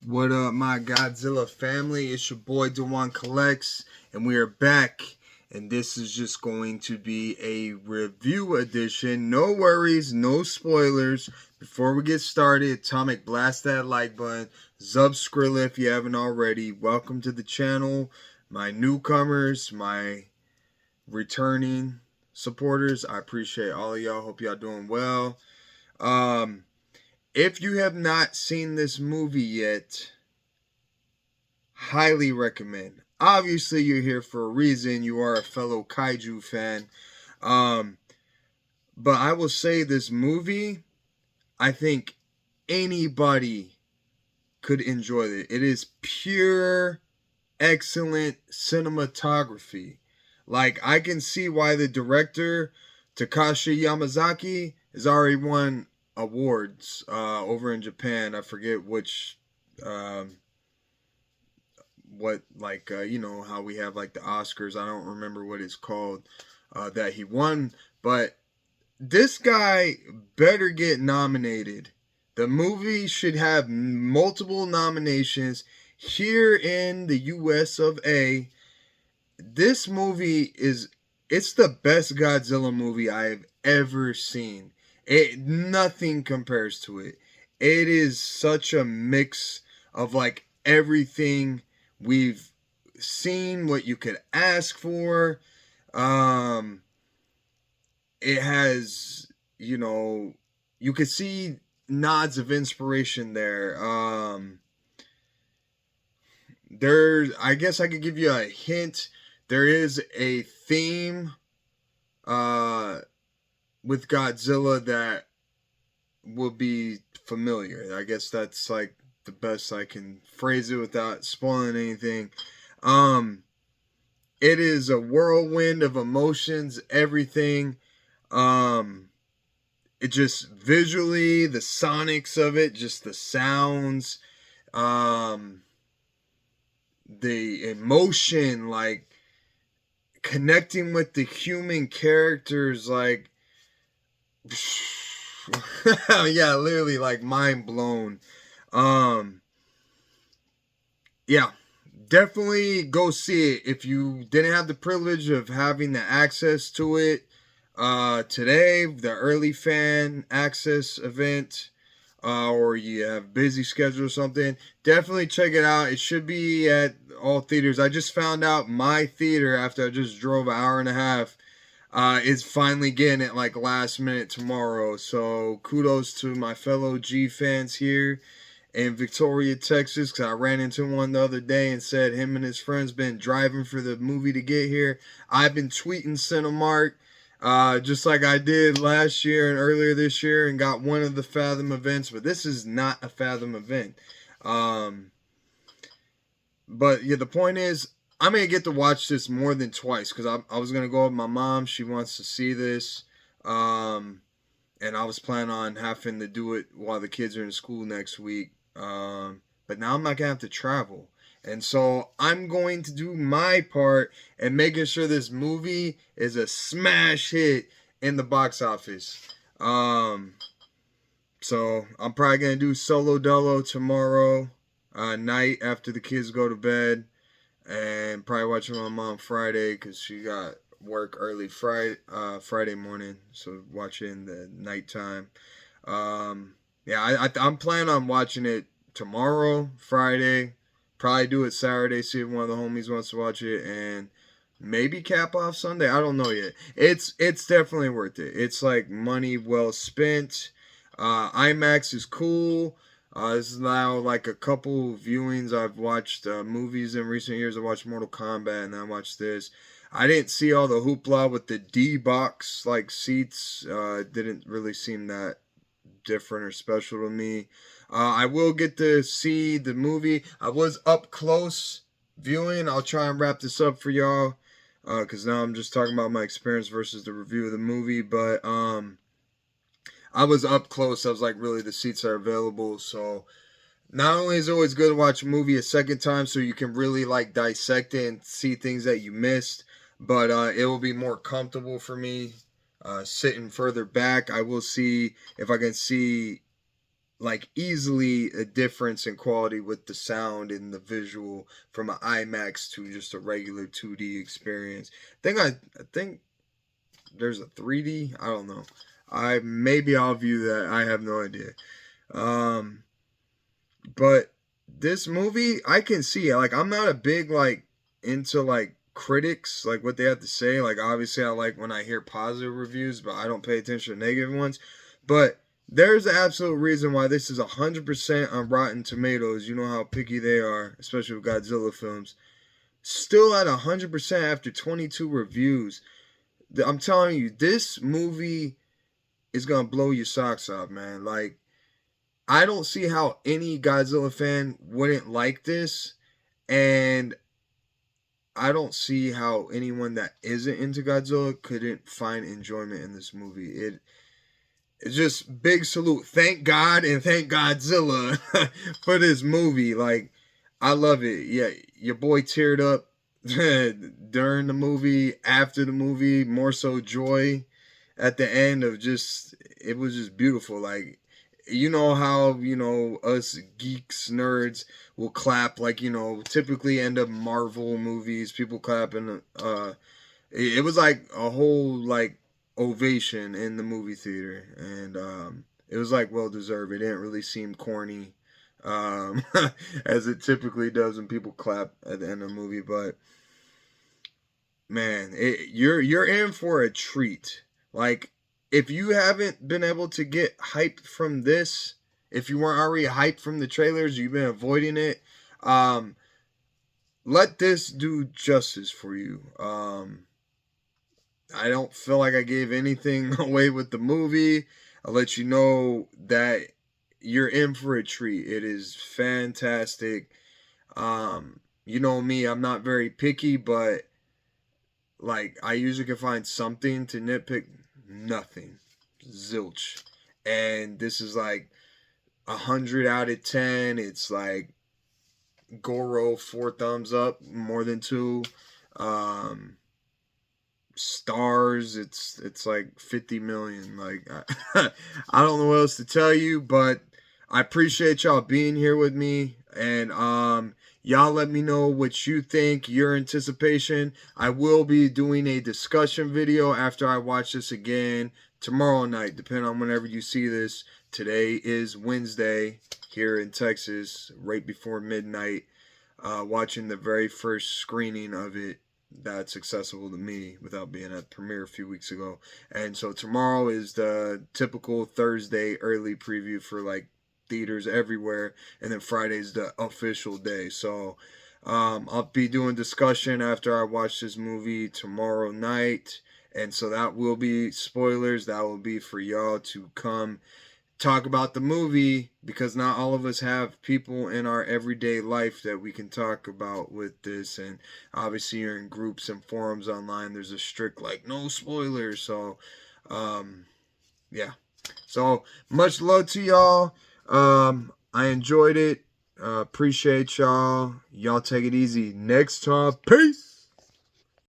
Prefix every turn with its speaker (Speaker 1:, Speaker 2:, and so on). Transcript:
Speaker 1: What up, my Godzilla family? It's your boy Dewan Collects, and we are back. And this is just going to be a review edition. No worries, no spoilers. Before we get started, Atomic, blast that like button. Subscribe if you haven't already. Welcome to the channel. My newcomers, my returning supporters, I appreciate all of y'all. Hope y'all doing well. If you have not seen this movie yet, highly recommend. Obviously, you're here for a reason. You are a fellow kaiju fan. Um, but I will say this movie, I think anybody could enjoy it. It is pure, excellent cinematography. Like, I can see why the director, Takashi Yamazaki, has already won awards over in Japan. I forget which what, like, you know how we have like the Oscars. I don't remember what it's called that he won, but this guy better get nominated. The movie should have multiple nominations here in the US of A. This movie it's the best Godzilla movie I have ever seen. Nothing compares to it. It is such a mix of like everything we've seen, what you could ask for. It has, you could see nods of inspiration there. I guess I could give you a hint. There is a theme with Godzilla that will be familiar. I guess that's like the best I can phrase it without spoiling anything. It is a whirlwind of emotions, everything. It just visually, the sonics of it, just the sounds, the emotion, like connecting with the human characters, like yeah, literally like mind blown. Yeah, definitely go see it if you didn't have the privilege of having the access to it today, the early fan access event, or you have busy schedule or something. Definitely check it out. It should be at all theaters. I just found out my theater, after I just drove an hour and a half, is finally getting it like last minute tomorrow. So kudos to my fellow G fans here in Victoria, Texas, because I ran into one the other day and said him and his friends been driving for the movie to get here. I've been tweeting Cinemark just like I did last year and earlier this year, and got one of the Fathom events, but this is not a Fathom event. But yeah, the point is, I'm going to get to watch this more than twice, because I was going to go with my mom. She wants to see this. And I was planning on having to do it while the kids are in school next week. But now I'm not going to have to travel. And so I'm going to do my part and making sure this movie is a smash hit in the box office. So I'm probably going to do Solo Dolo tomorrow night after the kids go to bed. And probably watching my mom Friday because she got work early Friday morning, so watching the nighttime. Yeah, I'm planning on watching it tomorrow, Friday. Probably do it Saturday, see if one of the homies wants to watch it, and maybe cap off Sunday. I don't know yet. It's definitely worth it. It's like money well spent. IMAX is cool. This is now like a couple viewings. I've watched movies in recent years. I watched Mortal Kombat, and then I watched this. I didn't see all the hoopla with the D box like seats. Didn't really seem that different or special to me. I will get to see the movie. I was up close viewing. I'll try and wrap this up for y'all, because now I'm just talking about my experience versus the review of the movie. But I was up close. I was like, really, the seats are available. So not only is it always good to watch a movie a second time so you can really like dissect it and see things that you missed, but it will be more comfortable for me sitting further back. I will see if I can see like easily a difference in quality with the sound and the visual from an IMAX to just a regular 2D experience. I think there's a 3D. I don't know. I'll view that. I have no idea. Um, but this movie, I can see it. Like, I'm not a big like into like critics, like what they have to say. Like, obviously, I like when I hear positive reviews, but I don't pay attention to negative ones. But there's an absolute reason why this is 100% on Rotten Tomatoes. You know how picky they are, especially with Godzilla films. Still at 100% after 22 reviews. I'm telling you, this movie is gonna blow your socks off, man. Like, I don't see how any Godzilla fan wouldn't like this, and I don't see how anyone that isn't into Godzilla couldn't find enjoyment in this movie. It's just big salute. Thank God and thank Godzilla for this movie. Like, I love it. Yeah, your boy teared up during the movie, after the movie, more so joy at the end of just, it was just beautiful. Like, you know how, us geeks, nerds will clap, like, typically end up Marvel movies, people clapping, it was like a whole like ovation in the movie theater, and it was like well deserved. It didn't really seem corny, um, as it typically does when people clap at the end of the movie. But man, you're in for a treat. Like, if you haven't been able to get hype from this, if you weren't already hyped from the trailers, you've been avoiding it. Um, Let this do justice for you. I don't feel like I gave anything away with the movie. I'll let you know that you're in for a treat. It is fantastic. You know me, I'm not very picky, but like I usually can find something to nitpick. Nothing. Zilch. And this is like 100 out of 10. It's like Goro 4 thumbs up, more than two. Um, Stars, it's like 50 million. Like, I don't know what else to tell you, but I appreciate y'all being here with me, and y'all let me know what you think, your anticipation. I will be doing a discussion video after I watch this again tomorrow night, depending on whenever you see this. Today is Wednesday here in Texas, right before midnight. Watching the very first screening of it that's accessible to me without being at premiere a few weeks ago. And so tomorrow is the typical Thursday early preview for like theaters everywhere, and then Friday's the official day. So I'll be doing discussion after I watch this movie tomorrow night, and so that will be spoilers. That will be for y'all to come talk about the movie, because not all of us have people in our everyday life that we can talk about with this. And obviously you're in groups and forums online, there's a strict like no spoilers. So yeah, so much love to y'all. I enjoyed it. Appreciate y'all. Y'all take it easy next time. Peace.